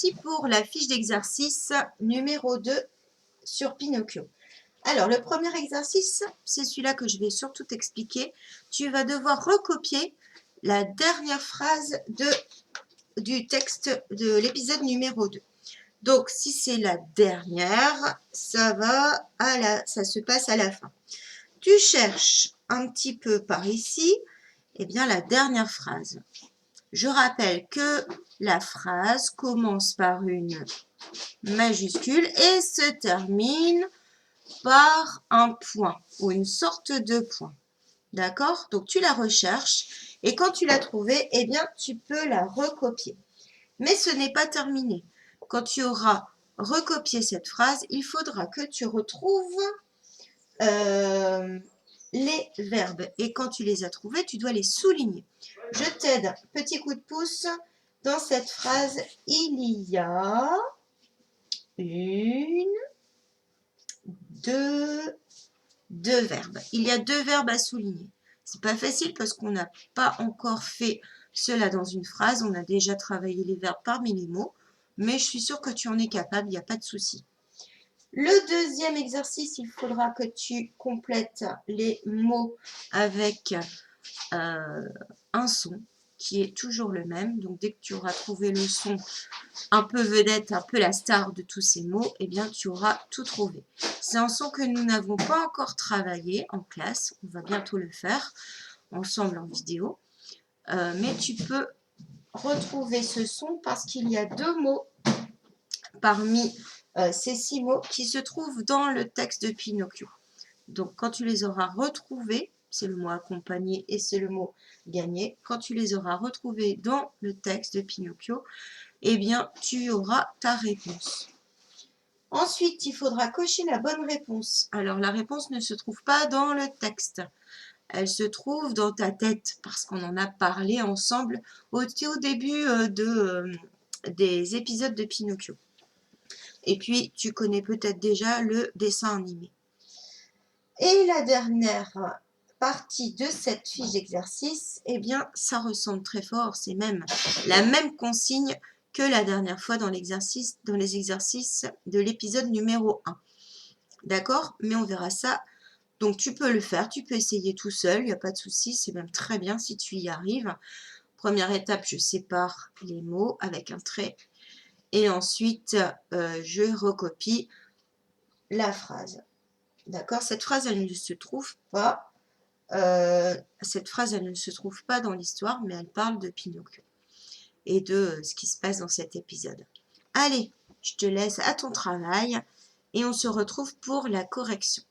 parti pour la fiche d'exercice numéro 2 sur Pinocchio. Alors, le premier exercice, c'est celui-là que je vais surtout t'expliquer. Tu vas devoir recopier la dernière phrase du texte de l'épisode numéro 2. Donc, si c'est la dernière, ça se passe à la fin. Tu cherches un petit peu par ici, eh bien, la dernière phrase. Je rappelle que la phrase commence par une majuscule et se termine par un point ou une sorte de point. D'accord? Donc, tu la recherches et quand tu l'as trouvée, eh bien, tu peux la recopier. Mais ce n'est pas terminé. Quand tu auras recopié cette phrase, il faudra que tu retrouves les verbes. Et quand tu les as trouvés, tu dois les souligner. Je t'aide. Petit coup de pouce. Dans cette phrase, il y a deux verbes. Il y a deux verbes à souligner. C'est pas facile parce qu'on n'a pas encore fait cela dans une phrase. On a déjà travaillé les verbes parmi les mots. Mais je suis sûre que tu en es capable, il n'y a pas de souci. Le deuxième exercice, il faudra que tu complètes les mots avec un son qui est toujours le même. Donc, dès que tu auras trouvé le son un peu vedette, un peu la star de tous ces mots, eh bien, tu auras tout trouvé. C'est un son que nous n'avons pas encore travaillé en classe. On va bientôt le faire ensemble en vidéo. Mais tu peux retrouver ce son parce qu'il y a deux mots parmi ces 6 mots qui se trouvent dans le texte de Pinocchio. Donc, quand tu les auras retrouvés, c'est le mot accompagné et c'est le mot gagné. Quand tu les auras retrouvés dans le texte de Pinocchio, eh bien, tu auras ta réponse. Ensuite, il faudra cocher la bonne réponse. Alors, la réponse ne se trouve pas dans le texte. Elle se trouve dans ta tête parce qu'on en a parlé ensemble au début des épisodes de Pinocchio. Et puis, tu connais peut-être déjà le dessin animé. Et la dernière partie de cette fiche d'exercice, eh bien, ça ressemble très fort. C'est même la même consigne que la dernière fois dans les exercices de l'épisode numéro 1. D'accord? Mais on verra ça. Donc, tu peux le faire. Tu peux essayer tout seul. Il n'y a pas de souci. C'est même très bien si tu y arrives. Première étape, je sépare les mots avec un trait. Et ensuite, je recopie la phrase. D'accord? Cette phrase, elle ne se trouve pas. Cette phrase, elle ne se trouve pas dans l'histoire, mais elle parle de Pinocchio et de ce qui se passe dans cet épisode. Allez, je te laisse à ton travail et on se retrouve pour la correction.